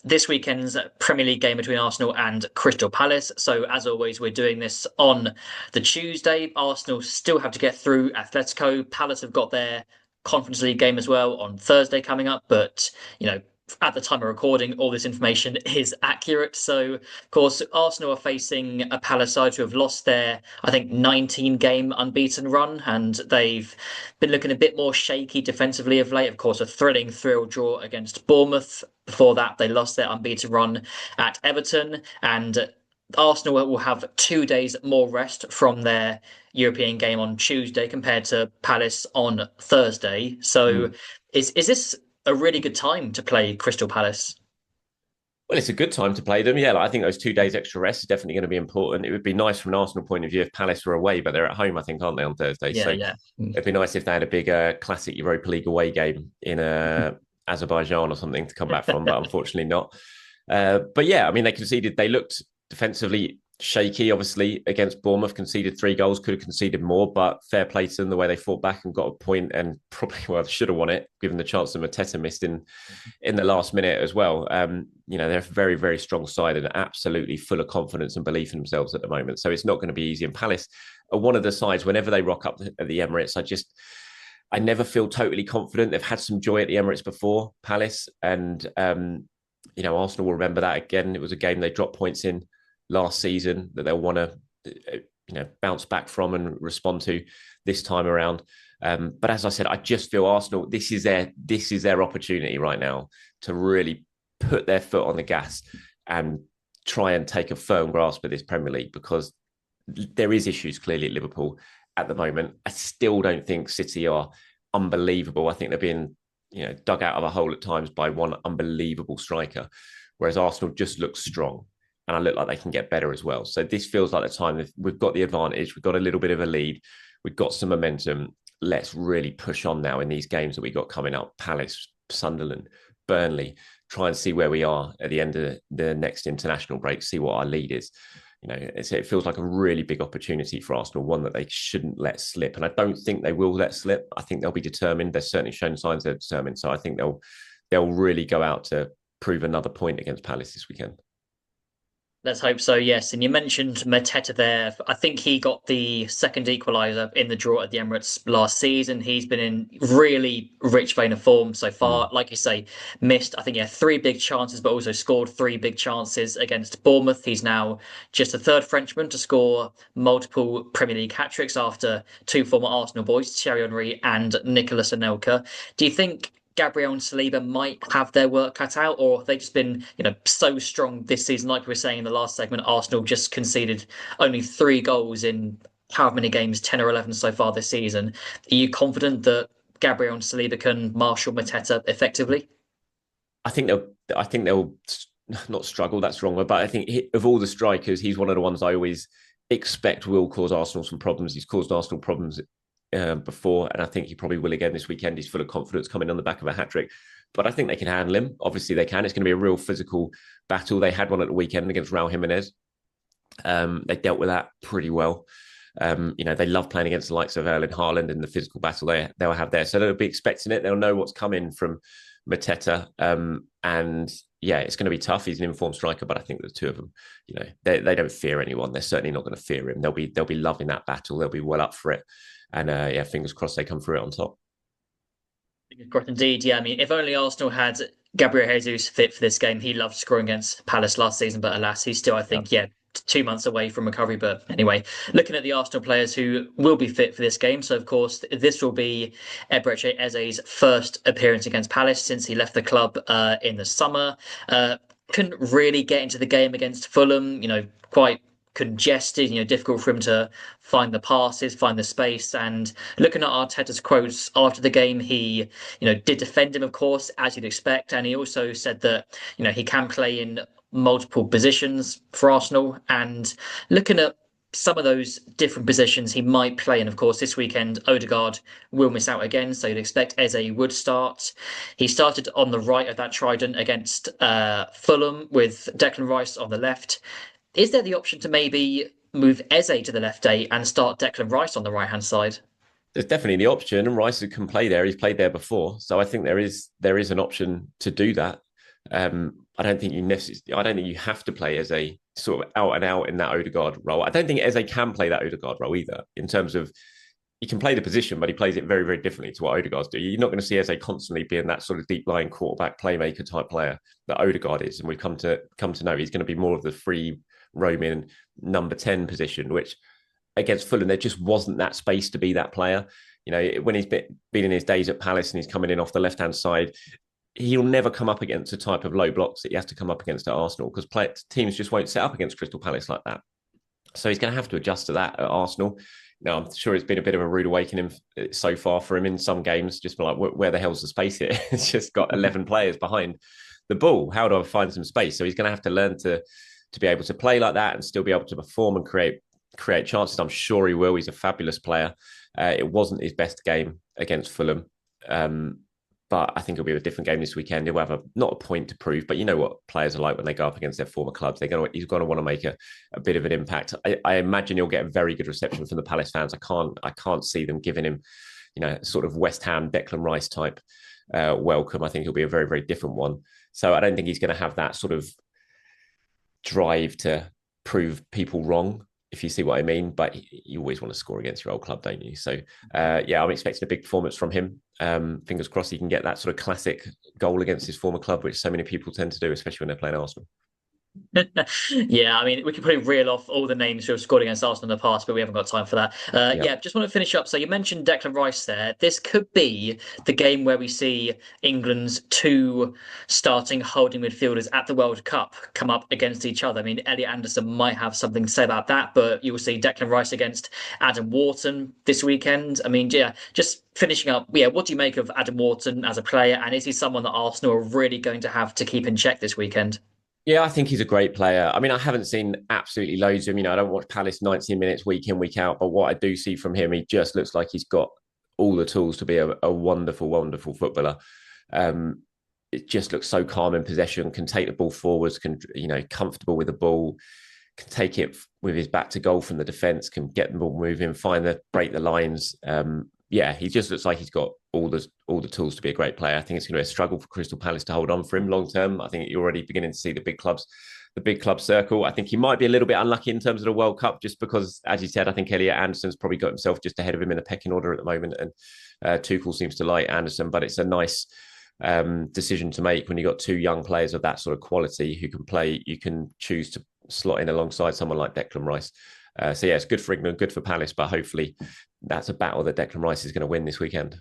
this weekend's Premier League game between Arsenal and Crystal Palace. So, as always, we're doing this on the Tuesday. Arsenal still have to get through Atletico. Palace have got their Conference League game as well on Thursday coming up. But, you know, at the time of recording, all this information is accurate. So, of course, Arsenal are facing a Palace side who have lost their, I think, 19 game unbeaten run, and they've been looking a bit more shaky defensively of late. Of course, a thrilling thrill draw against Bournemouth. Before that, they lost their unbeaten run at Everton, and Arsenal will have 2 days more rest from their European game on Tuesday compared to Palace on Thursday. So, Mm. is this a really good time to play Crystal Palace? Well, it's a good time to play them. Yeah, like, I think those 2 days extra rest is definitely going to be important. It would be nice from an Arsenal point of view if Palace were away, but they're at home, I think, aren't they, on Thursday? Yeah, So yeah. it'd be nice if they had a big classic Europa League away game in Azerbaijan or something to come back from, but unfortunately not. But yeah, I mean, they looked defensively shaky, obviously, against Bournemouth, conceded 3 goals, could have conceded more, but fair play to them the way they fought back and got a point and probably, well, should have won it, given the chance that Mateta missed in the last minute as well. They're a very, very strong side and absolutely full of confidence and belief in themselves at the moment. So it's not going to be easy. And Palace are one of the sides, whenever they rock up at the Emirates, I never feel totally confident. They've had some joy at the Emirates before, Palace, and Arsenal will remember that again. It was a game they dropped points in last season that they'll want to bounce back from and respond to this time around. But as I said, I just feel Arsenal, this is their opportunity right now to really put their foot on the gas and try and take a firm grasp of this Premier League, because there is issues clearly at Liverpool at the moment. I still don't think City are unbelievable. I think they're being dug out of a hole at times by one unbelievable striker, whereas Arsenal just looks strong and I look like they can get better as well. So this feels like the time that we've got the advantage. We've got a little bit of a lead. We've got some momentum. Let's really push on now in these games that we got coming up. Palace, Sunderland, Burnley. Try and see where we are at the end of the next international break. See what our lead is. It feels like a really big opportunity for Arsenal, one that they shouldn't let slip. And I don't think they will let slip. I think they'll be determined. They're certainly shown signs they're determined. So I think they'll really go out to prove another point against Palace this weekend. Let's hope so, yes. And you mentioned Mateta there. I think he got the second equaliser in the draw at the Emirates last season. He's been in really rich vein of form so far. Mm. Like you say, missed, I think, yeah, 3 big chances, but also scored 3 big chances against Bournemouth. He's now just the third Frenchman to score multiple Premier League hat-tricks after two former Arsenal boys, Thierry Henry and Nicolas Anelka. Do you think Gabriel and Saliba might have their work cut out, or have they just been, so strong this season? Like we were saying in the last segment, Arsenal just conceded only 3 goals in however many games, 10 or 11 so far this season. Are you confident that Gabriel and Saliba can marshal Mateta effectively? I think they'll not struggle. That's wrong, but I think of all the strikers, he's one of the ones I always expect will cause Arsenal some problems. He's caused Arsenal problems before, and I think he probably will again this weekend. He's full of confidence coming on the back of a hat trick, but I think they can handle him. Obviously, they can. It's going to be a real physical battle. They had one at the weekend against Raul Jimenez. They dealt with that pretty well. They love playing against the likes of Erling Haaland in the physical battle they'll have there. So they'll be expecting it. They'll know what's coming from Mateta. And yeah, it's going to be tough. He's an informed striker, but I think the two of them, they don't fear anyone. They're certainly not going to fear him. They'll be loving that battle. They'll be well up for it. And yeah, fingers crossed they come through it on top. Correct indeed. Yeah, I mean, if only Arsenal had Gabriel Jesus fit for this game. He loved scoring against Palace last season, but alas, he's still, I Yeah. think, yeah, 2 months away from recovery. But anyway, looking at the Arsenal players who will be fit for this game. So, of course, this will be Eberechi Eze's first appearance against Palace since he left the club in the summer. Couldn't really get into the game against Fulham, quite congested, difficult for him to find the passes, find the space. And looking at Arteta's quotes after the game, he, did defend him, of course, as you'd expect. And he also said that, he can play in multiple positions for Arsenal. And looking at some of those different positions he might play. And of course, this weekend, Odegaard will miss out again. So you'd expect Eze would start. He started on the right of that trident against Fulham with Declan Rice on the left. Is there the option to maybe move Eze to the left day and start Declan Rice on the right hand side? There's definitely the option, and Rice can play there. He's played there before, so I think there is an option to do that. I don't think you have to play as a sort of out and out in that Odegaard role. I don't think Eze can play that Odegaard role either, in terms of he can play the position, but he plays it very, very differently to what Odegaard's do. You're not going to see Eze constantly being that sort of deep line quarterback playmaker type player that Odegaard is. And we've come to know he's going to be more of the free roaming number 10 position, which against Fulham, there just wasn't that space to be that player. You know, when he's been in his days at Palace and he's coming in off the left-hand side, he'll never come up against a type of low blocks that he has to come up against at Arsenal, because teams just won't set up against Crystal Palace like that. So he's going to have to adjust to that at Arsenal. Now, I'm sure it's been a bit of a rude awakening so far for him in some games. Just be like, where the hell's the space here? It's just got 11 players behind the ball. How do I find some space? So he's going to have to learn to be able to play like that and still be able to perform and create chances. I'm sure he will. He's a fabulous player. It wasn't his best game against Fulham. But I think it'll be a different game this weekend. He'll have not a point to prove, but you know what players are like when they go up against their former clubs. He's going to want to make a bit of an impact. I imagine he'll get a very good reception from the Palace fans. I can't see them giving him, sort of West Ham Declan Rice type welcome. I think he'll be a very, very different one. So I don't think he's going to have that sort of drive to prove people wrong, if you see what I mean. But you always want to score against your old club, don't you? So, I'm expecting a big performance from him. Fingers crossed he can get that sort of classic goal against his former club, which so many people tend to do, especially when they're playing Arsenal. Yeah, I mean, we could probably reel off all the names who have scored against Arsenal in the past, but we haven't got time for that. Just want to finish up. So you mentioned Declan Rice there. This could be the game where we see England's two starting holding midfielders at the World Cup come up against each other. I mean, Elliot Anderson might have something to say about that, but you will see Declan Rice against Adam Wharton this weekend. I mean, just finishing up, what do you make of Adam Wharton as a player, and is he someone that Arsenal are really going to have to keep in check this weekend? Yeah, I think he's a great player. I mean, I haven't seen absolutely loads of him. I don't watch Palace 90 minutes week in, week out. But what I do see from him, he just looks like he's got all the tools to be a wonderful, wonderful footballer. It just looks so calm in possession, can take the ball forwards, comfortable with the ball, can take it with his back to goal from the defence, can get the ball moving, break the lines. He just looks like he's got all the tools to be a great player. I think it's going to be a struggle for Crystal Palace to hold on for him long term. I think you're already beginning to see the big club circle. I think he might be a little bit unlucky in terms of the World Cup, just because, as you said, I think Elliot Anderson's probably got himself just ahead of him in the pecking order at the moment, and Tuchel seems to like Anderson. But it's a nice decision to make when you've got two young players of that sort of quality who can play. You can choose to slot in alongside someone like Declan Rice. It's good for England, good for Palace, but hopefully that's a battle that Declan Rice is going to win this weekend.